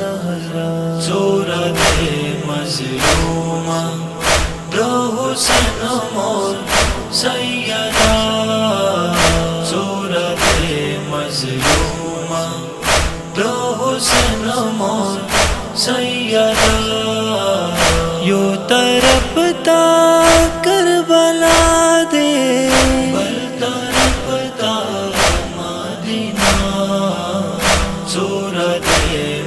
زہرا صورت مظلومہ دو حسین مور سیدہ صورت مظلومہ دو حسین مور سیدہ یوں تڑپتا کربلا دے بل تڑپتا مدینہ صورت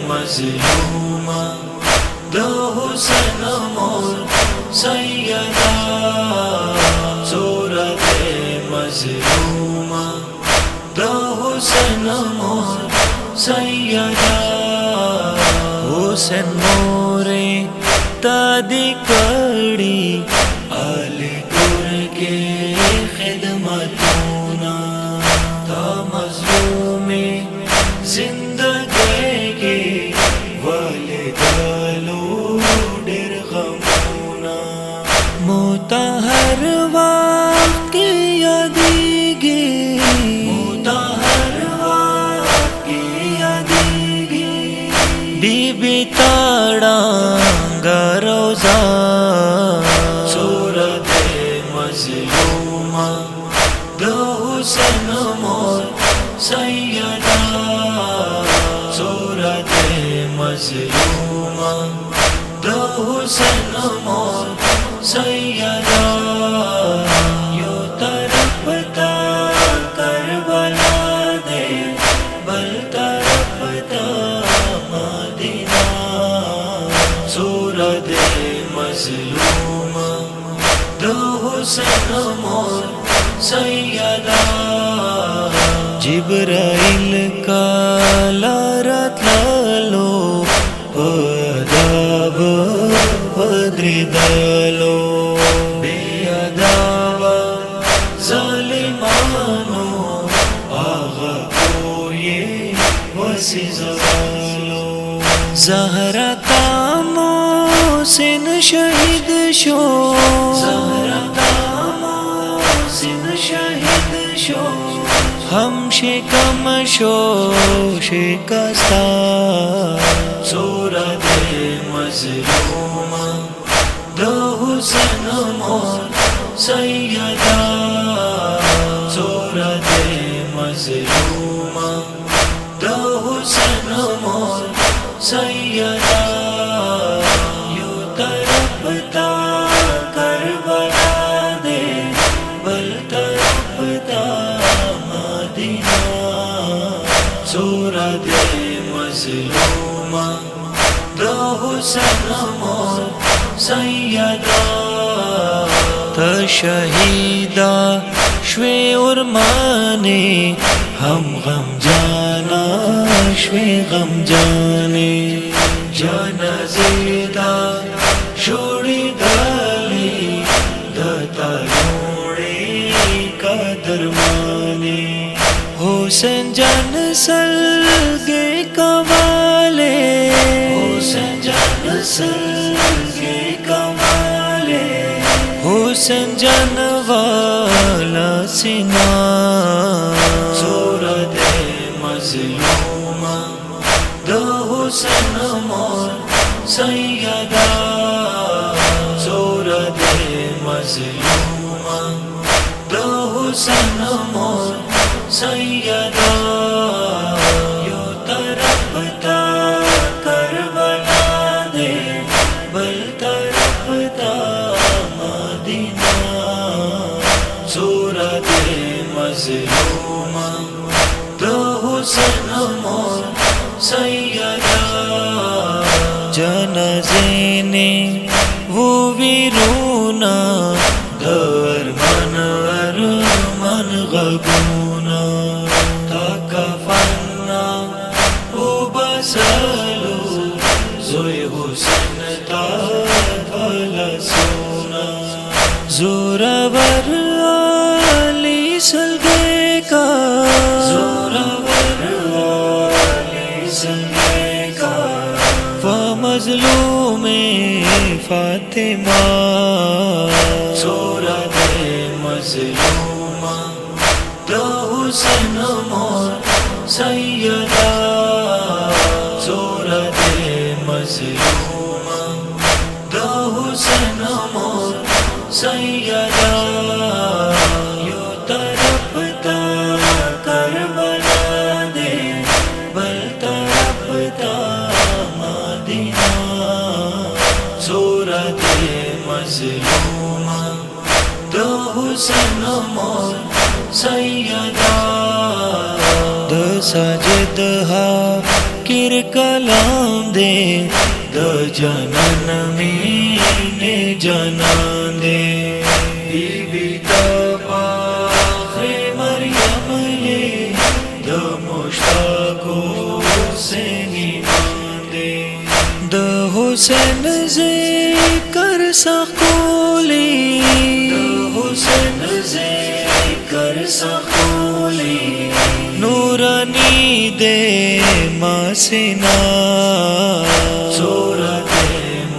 مظلومہ دو حسین مور سیدہ صورت مظلومہ دو حسین مور سیدہ حسین مورے تادی کڑی علی گر کے خدمتونا تا مظلوم زندگی کے والدالو ڈر غمونا متحر وقت کی یادیگی متحر وقت کی یادیگی بی بی تاڑا روزہ صورت مظلومہ دو حسین مور سیدہ صورت مظلومہ دو حسین مور سیدہ یوں تڑپتا کربلا دے بل تڑپتا مدینہ صورت مظلومہ دو حسین مور سیدہ جبرائیل کا لارت لالو اداب بدر دالو بے اداب ظالمانو آغا کو یہ وسی زوالو زہرا تامو سن شہید شو زہرا تامو سن شہید شو ہم شکم شو شکستہ صورت مظلومہ دو حسین مور سیدہ صورت مظلومہ دو حسین مور سیدہ یوں تڑپتا کربلا دے بل تڑپتا مدینہ صورت مظلومہ دو حسین مور سیدہ تشہیدہ شوے ارمانے ہم غم جانا شوے غم جانے جنازیدہ شوڑی دالی دتا لوڑی کا درمانے حسین جان سلگے کمالے حسین جان سلگے کمالے حسین جان والا سینہ صورت مظلومہ دو حسین مور سیدہ صورت مظلومہ دو حسین مور سیدہ یوں تڑپتا کربلا دے بل تڑپتا مدینہ صورت مظلومہ دو حسین مور سیدہ جنازے نے وہ بھی رونا در من ارمن غگونا تا کفنا او بسالو زوی حسین تا فلسونا زورور علی سلگے کا زورور علی سلگے کا مظلوم فاطمہ صورت مظلومہ دو حسین مور سیدہ صورت مظلومہ دو حسین مور سیدہ یوں تڑپتا کربلا دے بل تڑپتا مدینہ صورت مظلومہ دو حسین مور سیدہ د سجد ہا کر کلام دے د جنن مینے جنان دے بی بی تب آخر مریم یہ د مشتاقو سے نیمان دے د حسین ذکر سخولی د حسین ذکر سخولی نورانی دے ماسنا صورت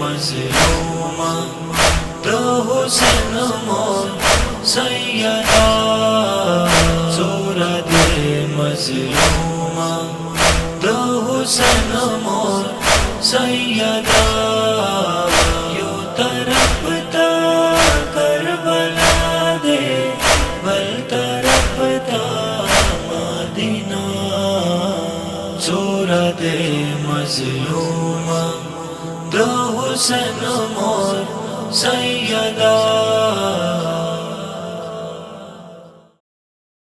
مظلومہ دو حسین مور سیدہ صورت مظلومہ دو حسین مور سیدہ یوں تڑپتا کربلا دے بل تڑپتا مدینہ صورت مظلومہ دو حسین مور سیدہ